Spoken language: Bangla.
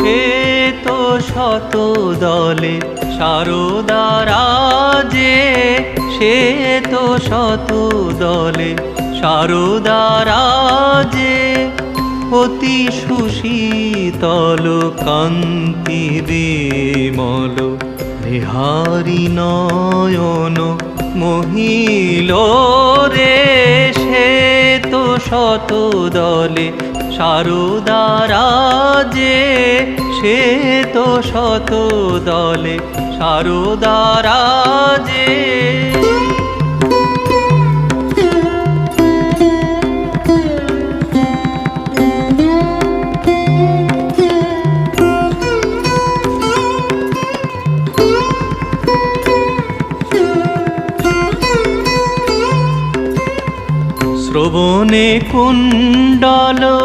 সে তো শত দলে সারদা রাজে, সে তো শত দলে সারদা রাজে। অতি সুশীতল কান্তি বিমল বিহারী নয়ন মহিল রে, সে তো শত দলে সারদা রাজে, সে তো শত দলে সারদা রাজে। শ্রবণে কুণ্ডল